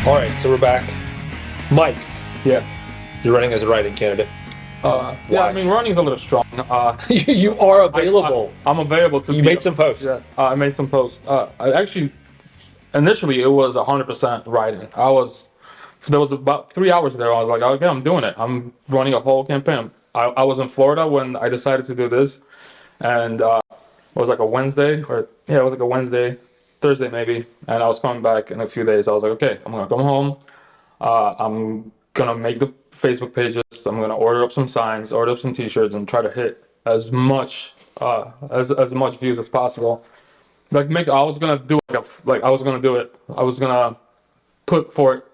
All right, so we're back. Mike, Yeah. you're running as a write-in candidate. Yeah, I mean, running's a little strong. You are available. I'm available to You made some posts. Yeah, I made some posts. I actually, initially, it was 100% writing. There was about 3 hours there. I was like, okay, I'm doing it. I'm running a whole campaign. I was in Florida when I decided to do this. And it was like a Wednesday, Thursday maybe. And I was coming back in a few days. I was like, okay, I'm going to come home. I'm gonna make the Facebook pages. I'm gonna order up some signs, order up some T-shirts, and try to hit as much as much views as possible. I was gonna do I was gonna do it. I was gonna put forth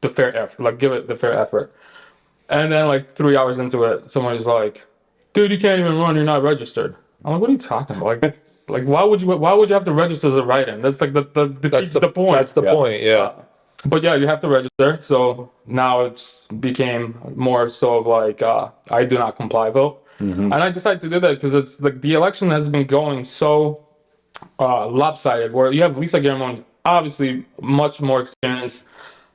the fair effort, give it the fair effort. And then 3 hours into it, somebody's like, "Dude, you can't even run. You're not registered." I'm like, "What are you talking about? Why would you have to register as a write-in? That's the defeats the point." That's the point. Yeah. But yeah, you have to register. So now it's became more so of I do not comply vote. And I decided to do that because it's the election has been going so lopsided, where you have Lisa Guillermo, obviously much more experienced,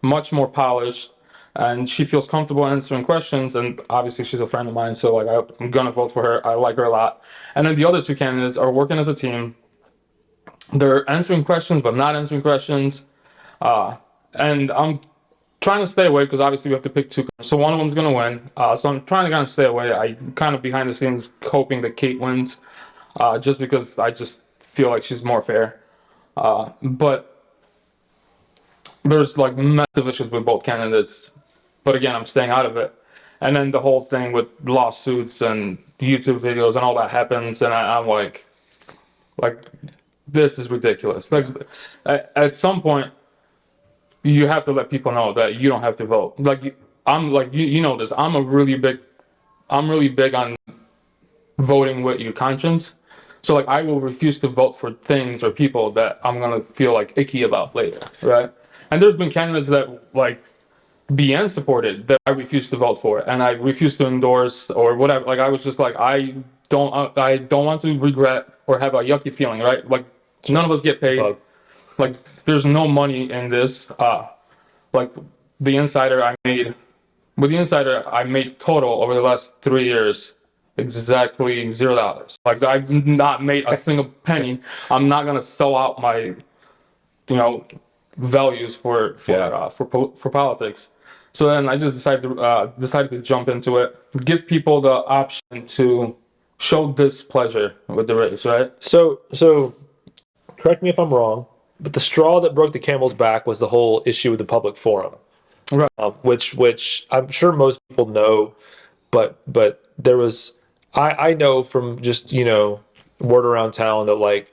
much more polished, and she feels comfortable answering questions. And obviously she's a friend of mine, so I'm gonna vote for her. I like her a lot. And then the other two candidates are working as a team. They're answering questions but not answering questions. And I'm trying to stay away because obviously we have to pick two. So one of them's going to win. So I'm trying to kind of stay away. I'm kind of behind the scenes hoping that Kate wins just because I just feel like she's more fair. But there's massive issues with both candidates. But again, I'm staying out of it. And then the whole thing with lawsuits and YouTube videos and all that happens. And I'm like, this is ridiculous. At some point, you have to let people know that you don't have to vote. You know this. I'm really big on voting with your conscience. So I will refuse to vote for things or people that I'm gonna feel icky about later, right? And there's been candidates that BN supported that I refused to vote for, and I refused to endorse or whatever. I was just I don't want to regret or have a yucky feeling, right? None of us get paid. There's no money in this. The insider I made total over the last 3 years exactly $0. I've not made a single penny. I'm not gonna sell out my, values for politics. So then I just decided to jump into it, give people the option to show displeasure with the race, right? So correct me if I'm wrong, but the straw that broke the camel's back was the whole issue with the public forum, Right. Which I'm sure most people know, but there was I know from just word around town that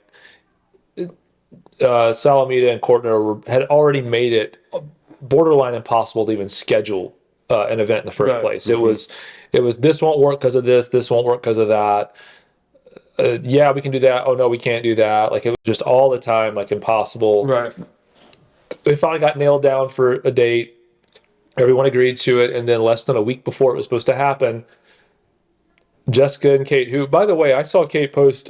Salamita and Courtner had already made it borderline impossible to even schedule an event in the first place. It was this won't work because of this won't work because of that. Yeah, we can do that. Oh no, we can't do that. It was just all the time impossible. Right. We finally got nailed down for a date. Everyone agreed to it, and then less than a week before it was supposed to happen, Jessica and Kate, who, by the way, I saw Kate post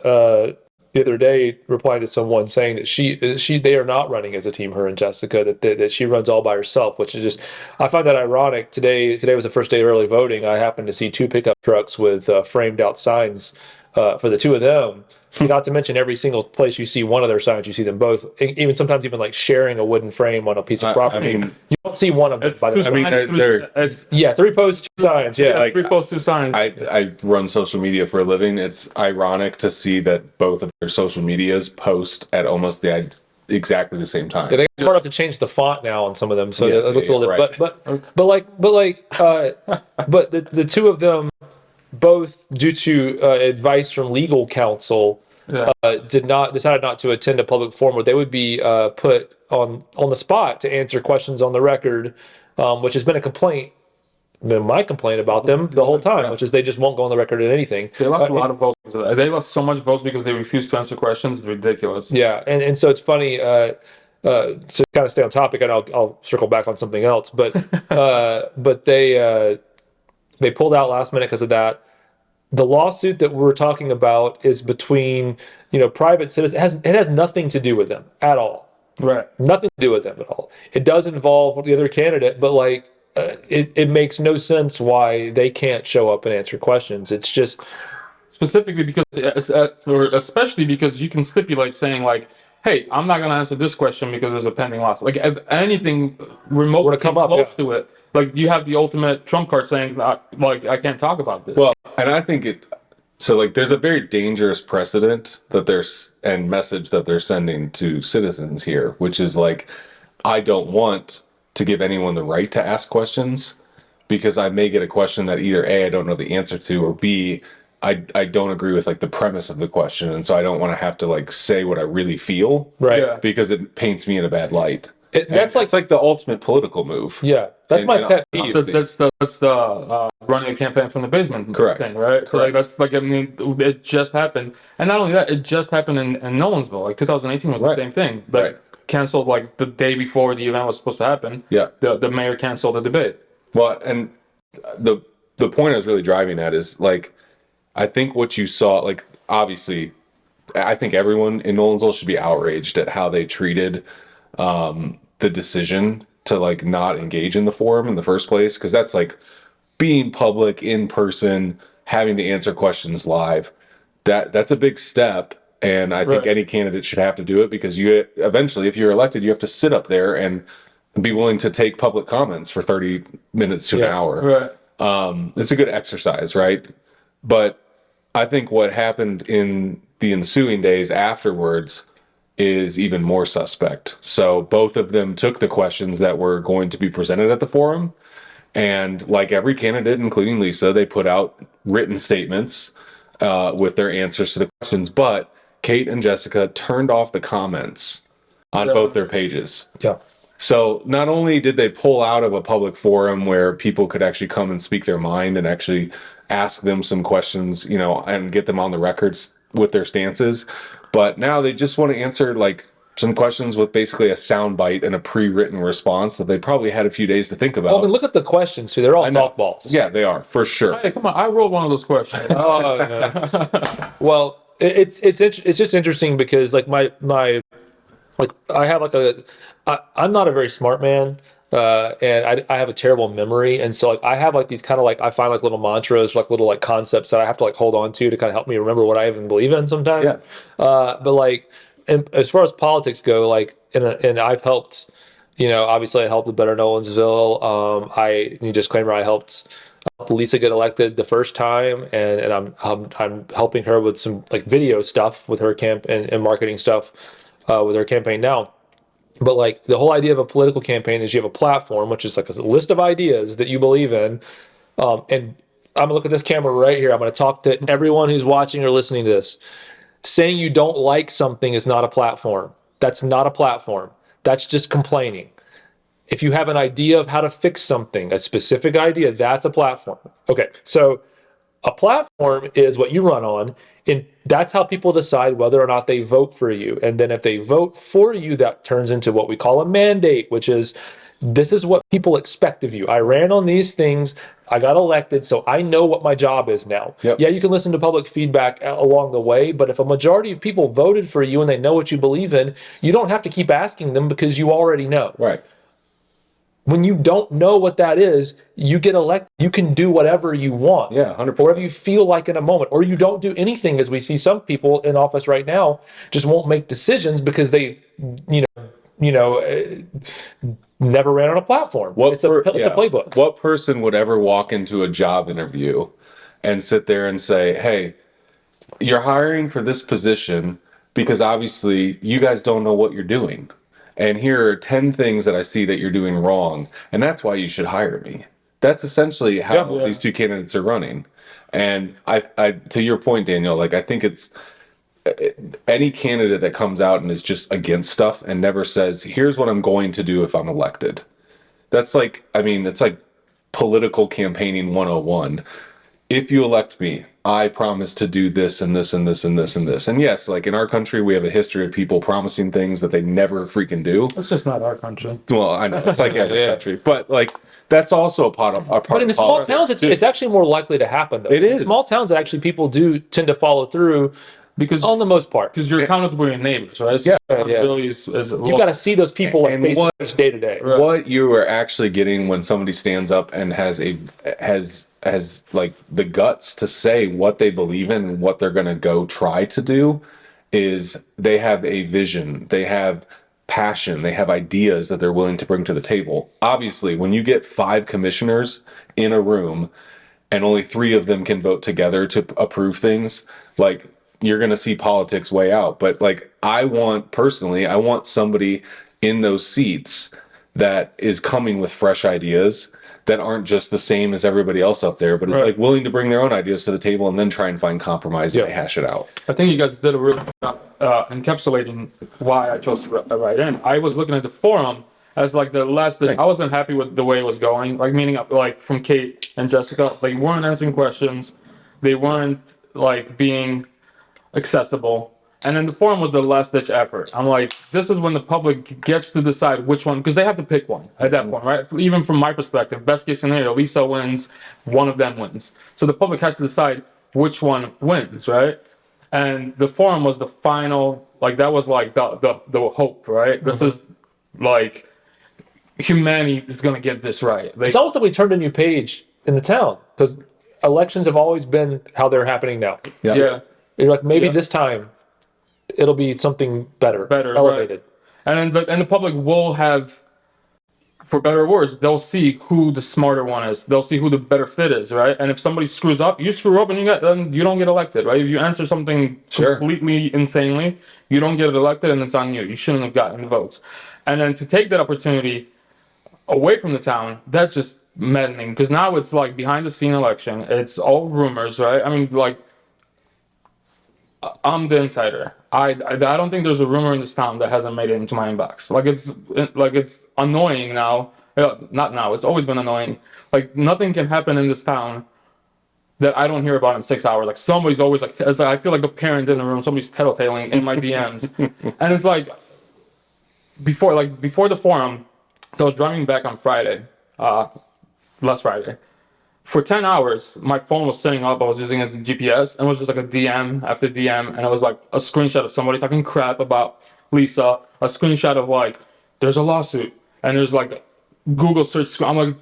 the other day replying to someone saying that they are not running as a team, her and Jessica, that she runs all by herself, which is just, I find that ironic. Today was the first day of early voting. I happened to see two pickup trucks with framed out signs for the two of them. Not to mention every single place you see one of their signs, you see them both. Even sometimes even sharing a wooden frame on a piece of property. You don't see one of them. Three posts, two signs. Yeah, 3 posts, 2 signs. I run social media for a living. It's ironic to see that both of their social medias post at almost exactly the same time. Yeah, they smart enough to change the font now on some of them, so it looks a little right. but the two of them, both due to advice from legal counsel, decided not to attend a public forum where they would be put on the spot to answer questions on the record, which has been my complaint about them the whole time, which is they just won't go on the record in anything. They lost a lot of votes. They lost so much votes because they refused to answer questions. It's ridiculous. Yeah, and so it's funny. To kind of stay on topic, and I'll circle back on something else, but they pulled out last minute because of that. The lawsuit that we're talking about is between private citizens. It has nothing to do with them at all. Right. Nothing to do with them at all. It does involve the other candidate, but like it makes no sense why they can't show up and answer questions. It's just Specifically because, or especially because you can stipulate saying like, "Hey, I'm not gonna answer this question because there's a pending lawsuit." Like, if anything remotely come up, close yeah. to it, like you have the ultimate trump card saying, "Like, I can't talk about this." Well, and I think so like there's a very dangerous precedent that there's and message that they're sending to citizens here, which is like, I don't want to give anyone the right to ask questions because I may get a question that either A, I don't know the answer to, or B, I don't agree with like the premise of the question. And so I don't want to have to like say what I really feel. right. Yeah. Because it paints me in a bad light. That's It's like the ultimate political move. yeah. That's my pet peeve. That's the running a campaign from the basement Correct. thing, right? So like Correct. that's like, I mean, it just happened, and not only that, it just happened in Nolensville. Like 2018 was the Right. same thing, but Right. canceled like the day before the event was supposed to happen. Yeah. The mayor canceled the debate. Well, and the point I was really driving at is like, I think what you saw, like obviously, I think everyone in Nolensville should be outraged at how they treated the decision to like not engage in the forum in the first place, because that's like being public in person, having to answer questions live. That's a big step, and I think Right. any candidate should have to do it because you eventually, if you're elected, you have to sit up there and be willing to take public comments for 30 minutes to an hour. Right. It's a good exercise, right? But I think what happened in the ensuing days afterwards is even more suspect. So both of them took the questions that were going to be presented at the forum, and like every candidate, including Lisa, they put out written statements with their answers to the questions. But Kate and Jessica turned off the comments on both their pages. Yeah. So not only did they pull out of a public forum where people could actually come and speak their mind and actually ask them some questions, you know, and get them on the records with their stances, but now they just want to answer like some questions with basically a soundbite and a pre-written response that they probably had a few days to think about. Well, I mean, look at the questions too. They're all softballs. Yeah, they are for sure. Hey, come on! I wrote one of those questions. Oh, no. Well, it's just interesting because like my like I have like I'm not a very smart man, and I have a terrible memory, and so like I have like these kind of like I find like little mantras, like little like concepts that I have to like hold on to kind of help me remember what I even believe in sometimes. Yeah. But like, and as far as politics go, like, and I've helped, you know, obviously I helped with Better Nolensville. Disclaimer, I helped Lisa get elected the first time, and I'm helping her with some like video stuff with her camp and marketing stuff with her campaign now. But like the whole idea of a political campaign is you have a platform, which is like a list of ideas that you believe in. And I'm gonna look at this camera right here. I'm gonna talk to everyone who's watching or listening to this. Saying you don't like something is not a platform. That's not a platform. That's just complaining. If you have an idea of how to fix something, a specific idea, that's a platform. Okay, so a platform is what you run on, and that's how people decide whether or not they vote for you. And then if they vote for you, that turns into what we call a mandate, which is this is what people expect of you. I ran on these things. I got elected, so I know what my job is now. Yep. Yeah, you can listen to public feedback along the way, but if a majority of people voted for you and they know what you believe in, you don't have to keep asking them because you already know. Right. When you don't know what that is, you get elected. You can do whatever you want. Yeah, 100%. Whatever you feel like in a moment. Or you don't do anything, as we see some people in office right now just won't make decisions because they, never ran on a platform. It's a playbook. What person would ever walk into a job interview and sit there and say, hey, you're hiring for this position because obviously you guys don't know what you're doing. And here are 10 things that I see that you're doing wrong. And that's why you should hire me. That's essentially how these two candidates are running. And I, to your point, Daniel, like I think it's any candidate that comes out and is just against stuff and never says, here's what I'm going to do if I'm elected. That's like, I mean, it's like political campaigning 101. If you elect me, I promise to do this and this and this and this and this. And yes, like in our country, we have a history of people promising things that they never freaking do. It's just not our country. Well, I know it's like every country, but like that's also a part of But in small towns, it's actually more likely to happen, though. It is. In small towns, actually, people do tend to follow through because on the most part. you're accountable to your neighbors, right? So Yeah, accountability is You got to see those people like And face to what- face day to day. what you are actually getting when somebody stands up and has like the guts to say what they believe in and what they're going to go try to do is they have a vision, they have passion, they have ideas that they're willing to bring to the table. Obviously, when you get 5 commissioners in a room and only 3 of them can vote together to approve things, like, you're going to see politics way out. But like, I want somebody in those seats that is coming with fresh ideas that aren't just the same as everybody else up there, but is like willing to bring their own ideas to the table and then try and find compromise and hash it out. I think you guys did a really good job encapsulating why I chose to write in. I was looking at the forum as like the last that I wasn't happy with the way it was going. Like, meaning like from Kate and Jessica, they weren't answering questions, they weren't like being accessible. And then the forum was the last ditch effort. I'm like, this is when the public gets to decide which one, because they have to pick one at that point, right? Even from my perspective, best case scenario, Lisa wins, one of them wins. So the public has to decide which one wins, right? And the forum was the final, like, that was like the hope, right? This is like, humanity is going to get this right. It's almost like we turned a new page in the town, because elections have always been how they're happening now. Yeah. You're like, maybe this time it'll be something better, elevated. Right. And the public will have, for better or worse, they'll see who the smarter one is. They'll see who the better fit is, right? And if somebody screws up, you screw up, and then you don't get elected, right? If you answer something completely insanely, you don't get elected, and it's on you. You shouldn't have gotten the votes. And then to take that opportunity away from the town, that's just maddening, because now it's like behind the scene election. It's all rumors, right? I mean, like, I'm the insider. I don't think there's a rumor in this town that hasn't made it into my inbox. Like, it's annoying now. Not now. It's always been annoying. Like, nothing can happen in this town that I don't hear about in 6 hours. Like, somebody's always like, it's like, I feel like the parent in the room. Somebody's tattletaling in my DMs, and it's like before the forum. So I was driving back on Friday, last Friday. For 10 hours, my phone was sitting up. I was using it as a GPS, and it was just like a DM after DM, and it was like a screenshot of somebody talking crap about Lisa, a screenshot of like, there's a lawsuit, and there's like Google search. I'm like,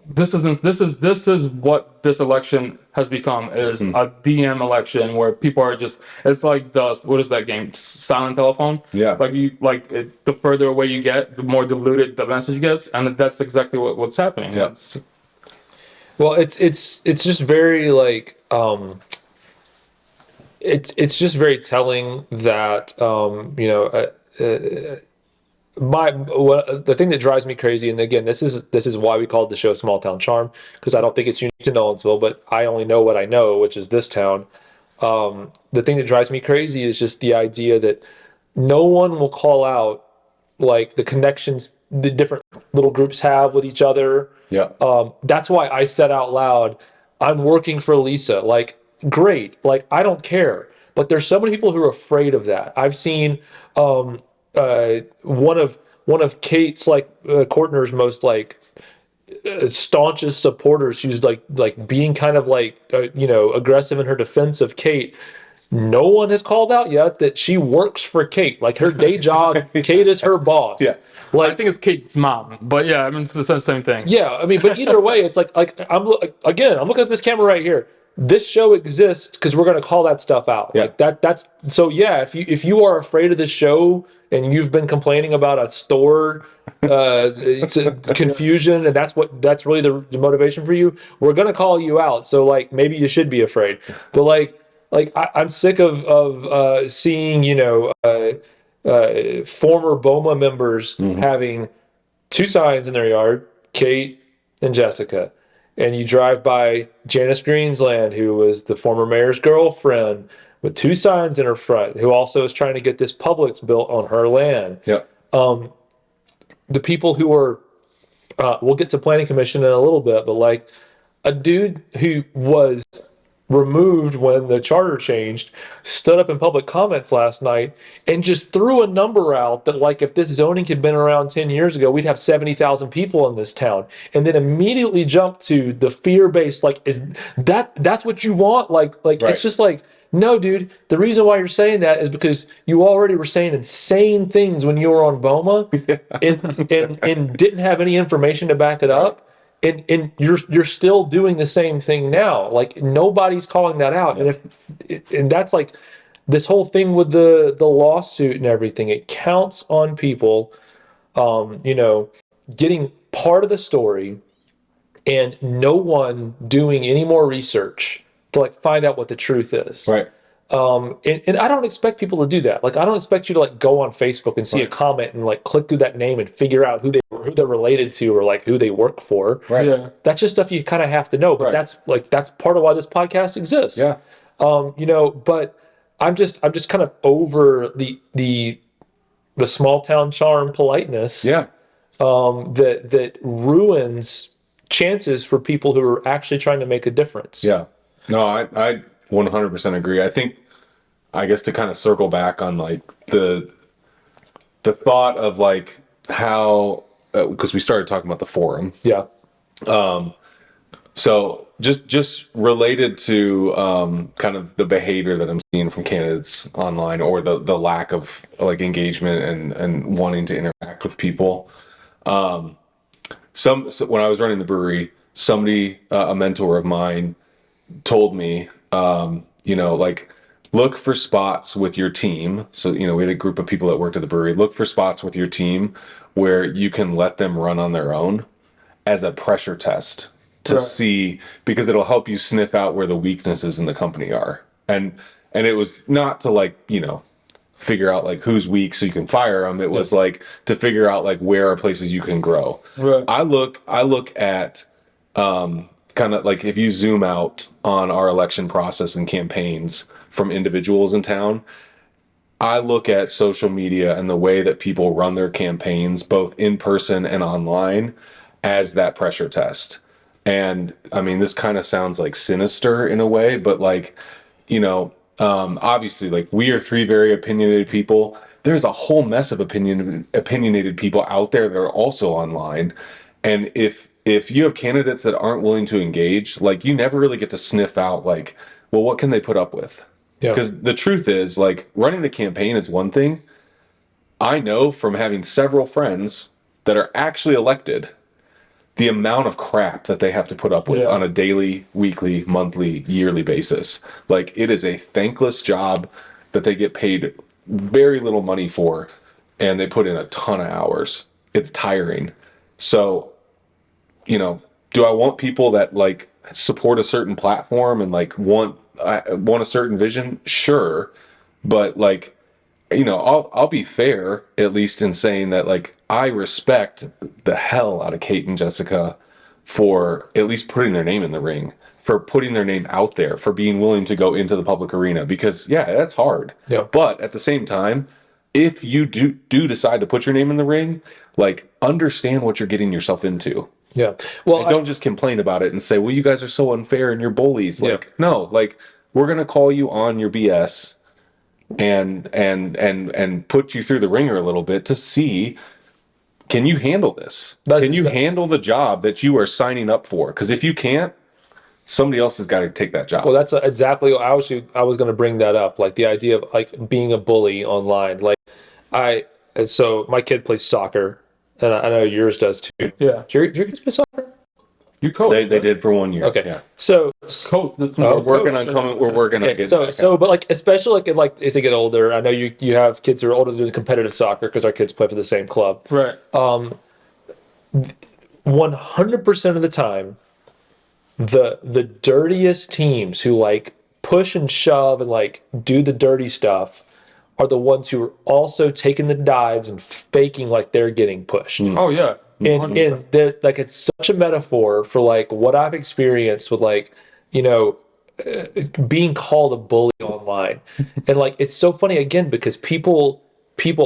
this is what this election has become, is a DM election where people are just, it's like what is that game? Silent telephone. Yeah. The further away you get, the more diluted the message gets, and that's exactly what's happening. Yeah. Well, it's just very like it's just very telling that the thing that drives me crazy, and again, this is why we called the show Small Town Charm, because I don't think it's unique to Nolensville, but I only know what I know, which is this town. The thing that drives me crazy is just the idea that no one will call out like the connections the different little groups have with each other. Yeah. That's why I said out loud, I'm working for Lisa. Like, great. Like, I don't care. But there's so many people who are afraid of that. I've seen one of Kate's Courtner's most staunchest supporters, who's like being kind of aggressive in her defense of Kate. No one has called out yet that she works for Kate. Like, her day job, Kate is her boss. Yeah. Like, I think it's Kate's mom, but yeah, I mean, it's the same thing. Yeah, I mean, but either way, it's like I'm looking at this camera right here. This show exists because we're going to call that stuff out. Yeah. Like that's so. Yeah, if you are afraid of this show and you've been complaining about a store it's a confusion, and that's really the motivation for you, we're going to call you out. So like, maybe you should be afraid. But I'm sick of seeing former BOMA members having 2 signs in their yard, Kate and Jessica. And you drive by Janice Greensland, who was the former mayor's girlfriend, with 2 signs in her front, who also is trying to get this Publix built on her land. Yep. The people who are, we'll get to planning commission in a little bit, but like a dude who was removed when the charter changed stood up in public comments last night and just threw a number out that, like, if this zoning had been around 10 years ago, we'd have 70,000 people in this town, and then immediately jumped to the fear-based, like, is that's what you want? Like right. It's just like, no, dude, the reason why you're saying that is because you already were saying insane things when you were on BOMA and didn't have any information to back it up. And you're still doing the same thing now. Like, nobody's calling that out. And that's like this whole thing with the lawsuit and everything. It counts on people, getting part of the story and no one doing any more research to like find out what the truth is. Right. And I don't expect people to do that. Like, I don't expect you to like go on Facebook and see a comment and like click through that name and figure out who they're related to or like who they work for. Right. Yeah. That's just stuff you kind of have to know. But that's part of why this podcast exists. Yeah. But I'm just kind of over the small town charm politeness. Yeah. That ruins chances for people who are actually trying to make a difference. Yeah. No, I 100% agree. I think, I guess, to kind of circle back on like the thought of like how, because we started talking about the forum. Yeah. So just related to kind of the behavior that I'm seeing from candidates online, or the lack of like engagement and wanting to interact with people. So when I was running the brewery, somebody, a mentor of mine, told me, like, look for spots with your team. So, we had a group of people that worked at the brewery. Look for spots with your team where you can let them run on their own as a pressure test to see, because it'll help you sniff out where the weaknesses in the company are. And it was not to like, figure out like who's weak so you can fire them. It was like to figure out like where are places you can grow. Right. I look at kind of like, if you zoom out on our election process and campaigns from individuals in town, I look at social media and the way that people run their campaigns, both in person and online, as that pressure test. And I mean, this kind of sounds like sinister in a way, but like, obviously, like, we are three very opinionated people. There's a whole mess of opinionated people out there that are also online. And if you have candidates that aren't willing to engage, like, you never really get to sniff out like, well, what can they put up with? Yeah. Because the truth is, like, running the campaign is one thing. I know from having several friends that are actually elected, the amount of crap that they have to put up with on a daily, weekly, monthly, yearly basis. Like, it is a thankless job that they get paid very little money for, and they put in a ton of hours. It's tiring. So, do I want people that like support a certain platform and like want a certain vision? Sure. But like, I'll be fair, at least in saying that, like, I respect the hell out of Kate and Jessica for at least putting their name in the ring, for putting their name out there, for being willing to go into the public arena, because that's hard. Yeah. But at the same time, if you do decide to put your name in the ring, like, understand what you're getting yourself into. Yeah. Well, And don't just complain about it and say, well, you guys are so unfair and you're bullies. Like, no, like, we're going to call you on your BS and put you through the ringer a little bit to see, can you handle this? Can you handle the job that you are signing up for? Because if you can't, somebody else has got to take that job. Well, that's exactly what I was going to bring that up. Like, the idea of like being a bully online. Like, so my kid plays soccer, and I know yours does too. Yeah. Do your kids play soccer? You coach. They did for 1 year. Okay. Yeah. So Coach. We're working on coming. We're working on okay, getting back but like, especially like as they get older, I know you have kids who are older doing competitive soccer because our kids play for the same club. Right. 100% of the time, the dirtiest teams who like push and shove and like do the dirty stuff are the ones who are also taking the dives and faking like they're getting pushed. Oh yeah. And like, it's such a metaphor for like what I've experienced with like, being called a bully online. And like, it's so funny again, because people,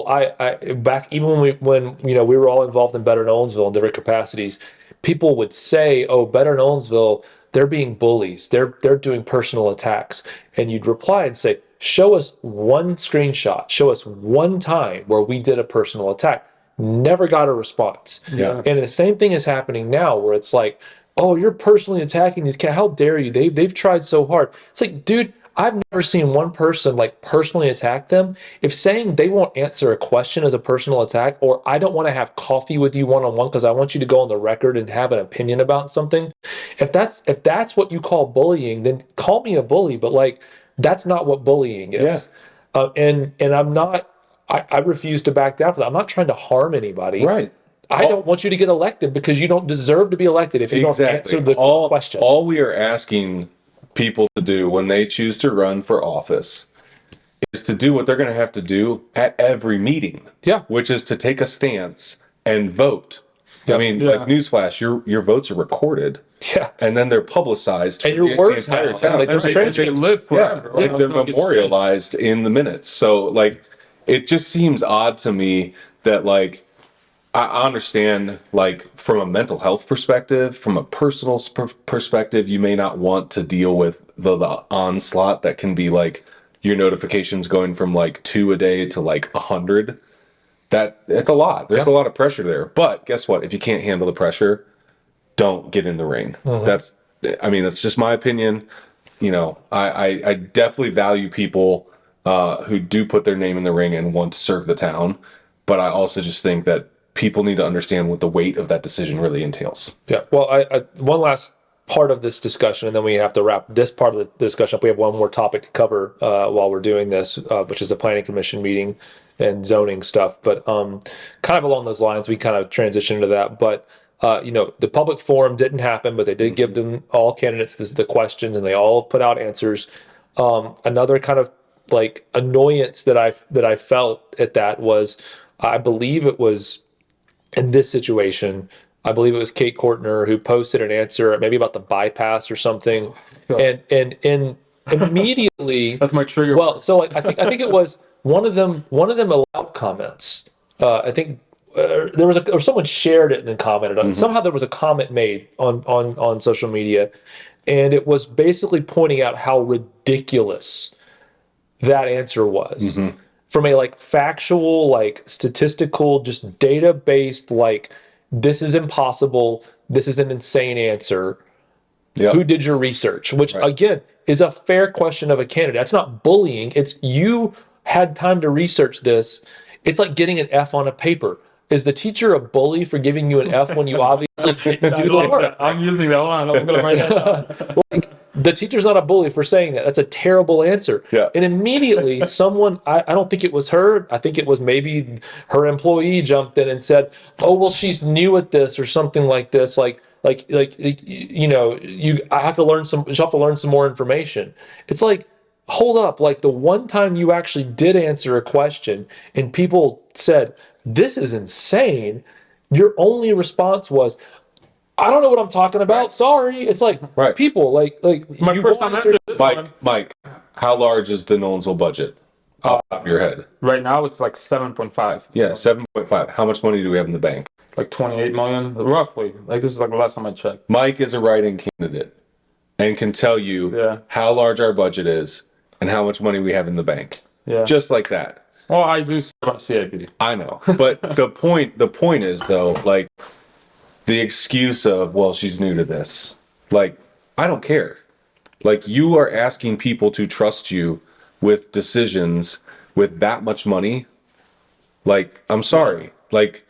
I back, even when we were all involved in Better Nolensville in different capacities, people would say, oh, Better Nolensville, they're being bullies. They're doing personal attacks. And you'd reply and say, show us one screenshot, show us one time where we did a personal attack. Never got a response. Yeah. And the same thing is happening now, where it's like, oh, you're personally attacking these cats. How dare you? They've tried so hard. It's like, dude, I've never seen one person like personally attack them. If saying they won't answer a question as a personal attack, or I don't want to have coffee with you one-on-one because I want you to go on the record and have an opinion about something, if that's what you call bullying, then call me a bully. But like that's not what bullying is. And I'm not. I refuse to back down from that. I'm not trying to harm anybody. Right. I don't want you to get elected because you don't deserve to be elected if you don't answer the question. All we are asking people to do when they choose to run for office is to do what they're going to have to do at every meeting. Yeah. Which is to take a stance and vote. I mean, like newsflash, your votes are recorded. Yeah. And then they're publicized. And your words the entire now, town. like those They transcripts. live forever. Yeah, like they're memorialized in the minutes. So like, it just seems odd to me that like, I understand, like, from a mental health perspective, from a personal perspective, you may not want to deal with the onslaught that can be like your notifications going from like 2 a day to like 100. It's a lot. There's a lot of pressure there. But guess what? If you can't handle the pressure, don't get in the ring. That's just my opinion. You know, I definitely value people who do put their name in the ring and want to serve the town. But I also just think that people need to understand what the weight of that decision really entails. Yeah. Well, I one last part of this discussion, and then we have to wrap this part of the discussion up. We have one more topic to cover while we're doing this, which is the planning commission meeting and zoning stuff. But kind of along those lines, we kind of transition into that. But the public forum didn't happen, but they did give them all candidates the questions, and they all put out answers. Another kind of like annoyance that I felt at that was, I believe it was in this situation, I believe it was Kate Courtner who posted an answer maybe about the bypass or something, and immediately That's my trigger. well, so I think it was one of them allowed comments. I think there was or someone shared it and then commented on it. Somehow there was a comment made on social media, and it was basically pointing out how ridiculous that answer was. From a like factual, like statistical, just data based, like this is impossible, this is an insane answer. Who did your research? Which again is a fair question of a candidate. That's not bullying. It's you had time to research this. It's like getting an F on a paper. Is the teacher a bully for giving you an F when you obviously didn't do the work? I'm using that one. I'm going to write that down. Like, the teacher's not a bully for saying that. That's a terrible answer. Yeah. And immediately someone, I don't think it was her, I think it was maybe her employee jumped in and said, oh, well, she's new at this or something like this. I have to learn some more information. It's like, hold up. Like the one time you actually did answer a question and people said, this is insane, your only response was, I don't know what I'm talking about. Sorry. It's like people like My first time answering this one. Mike, how large is the Nolensville budget off the top of your head? Right now, it's like 7.5. Yeah, 7.5. How much money do we have in the bank? Like 28 million, roughly. Like this is like the last time I checked. Mike is a write-in candidate and can tell you how large our budget is and how much money we have in the bank. Yeah. Just like that. Well, I do CIPD. I know. But the point is though, like, the excuse of, well, she's new to this. Like, I don't care. Like, you are asking people to trust you with decisions with that much money. Like, I'm sorry. Like,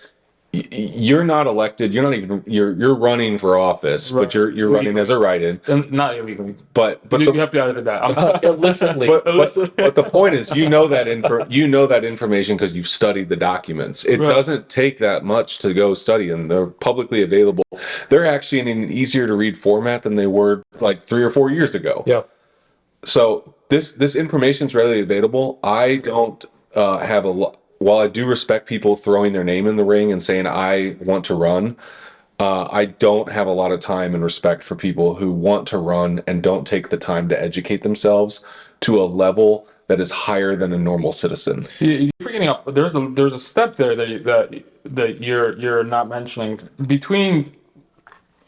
you're not elected. You're not even. You're running for office, but you're running as a write-in. And not illegally. But you have to edit that. illicitly. But the point is, you know that information because you've studied the documents. It doesn't take that much to go study them. They're publicly available. They're actually in an easier to read format than they were like 3 or 4 years ago. Yeah. So this information is readily available. I don't have a lot. While I do respect people throwing their name in the ring and saying I want to run, I don't have a lot of time and respect for people who want to run and don't take the time to educate themselves to a level that is higher than a normal citizen. You're forgetting up. There's a step there that you're not mentioning between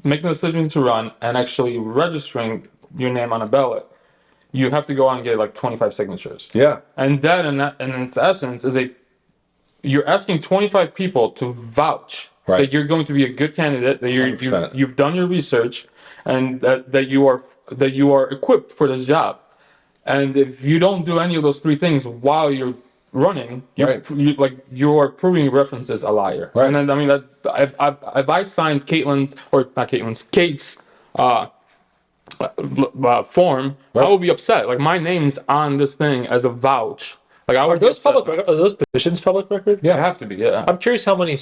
making the decision to run and actually registering your name on a ballot. You have to go out and get like 25 signatures. Yeah, and that in its essence is you're asking 25 people to vouch that you're going to be a good candidate, that you've done your research, and that you are equipped for this job. And if you don't do any of those three things while you're running, Right. you are proving your reference is a liar. Right. And then I mean that if I signed Kate's form, Right. I would be upset. Like my name's on this thing as a vouch. Like I would Are those be upset. public? Are those petitions public record? They have to be. Yeah. I'm curious how many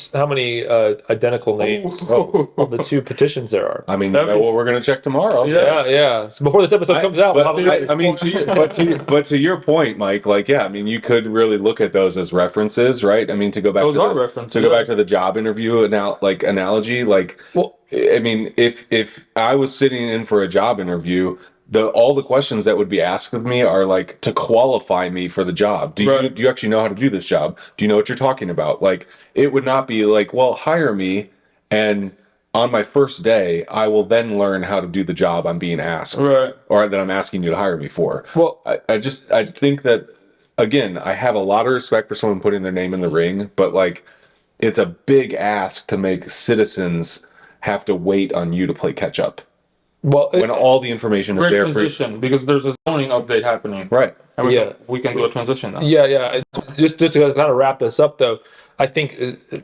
identical names of the two petitions there are. I mean, That'd be- well, we're going to check tomorrow. Yeah. Yeah. So before this episode comes out, we'll have But I mean, to your point, Mike, like, yeah, I mean, you could really look at those as references, right? I mean, to go back Those to are the, references, to go yeah. back to the job interview analogy, like, Well- I mean, if I was sitting in for a job interview, all the questions that would be asked of me are like to qualify me for the job. Do you actually know how to do this job? Do you know what you're talking about? Like, it would not be like, well, hire me, and on my first day, I will then learn how to do the job I'm being asked, Right. or that I'm asking you to hire me for. Well- I think that, again, I have a lot of respect for someone putting their name in the ring, but like, it's a big ask to make citizens have to wait on you to play catch up well, when all the information is Great there for transition because there's a zoning update happening. right. And Yeah. we can do a transition now. yeah. Just to kind of wrap this up, though, I think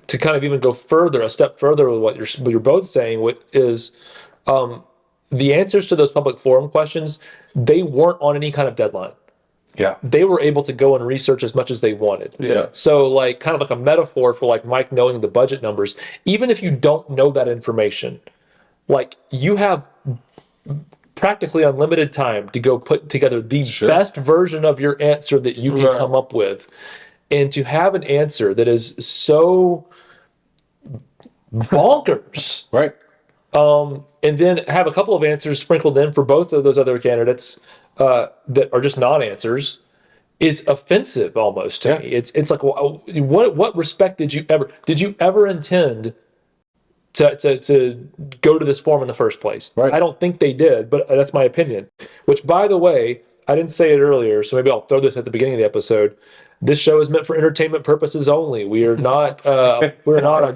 to kind of even go further, a step further with what you're both saying, is the answers to those public forum questions. They weren't on any kind of deadline. Yeah. They were able to go and research as much as they wanted. Yeah. So like kind of like a metaphor for like Mike knowing the budget numbers, even if you don't know that information, like you have practically unlimited time to go put together the best version of your answer that you can come up with. And to have an answer that is so bonkers, Right. and then have a couple of answers sprinkled in for both of those other candidates that are just non-answers, is offensive almost to me. It's like, what respect did you ever intend to go to this forum in the first place? Right. I don't think they did, but that's my opinion. Which, by the way, I didn't say it earlier, so maybe I'll throw this at the beginning of the episode. This show is meant for entertainment purposes only. We are not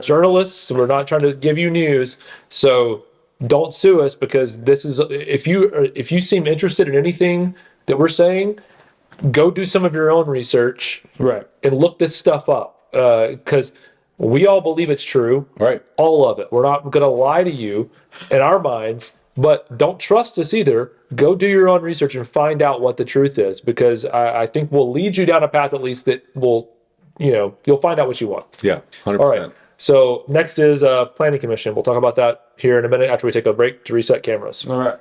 journalists. We're not trying to give you news. So don't sue us, because this is if you seem interested in anything that we're saying, go do some of your own research, Right. and look this stuff up, because we all believe it's true, Right. all of it. We're not going to lie to you in our minds, but don't trust us either. Go do your own research and find out what the truth is, because I think we'll lead you down a path at least that will, you'll find out what you want. Yeah. 100%. All right. So next is Planning Commission. We'll talk about that here in a minute after we take a break to reset cameras. All right.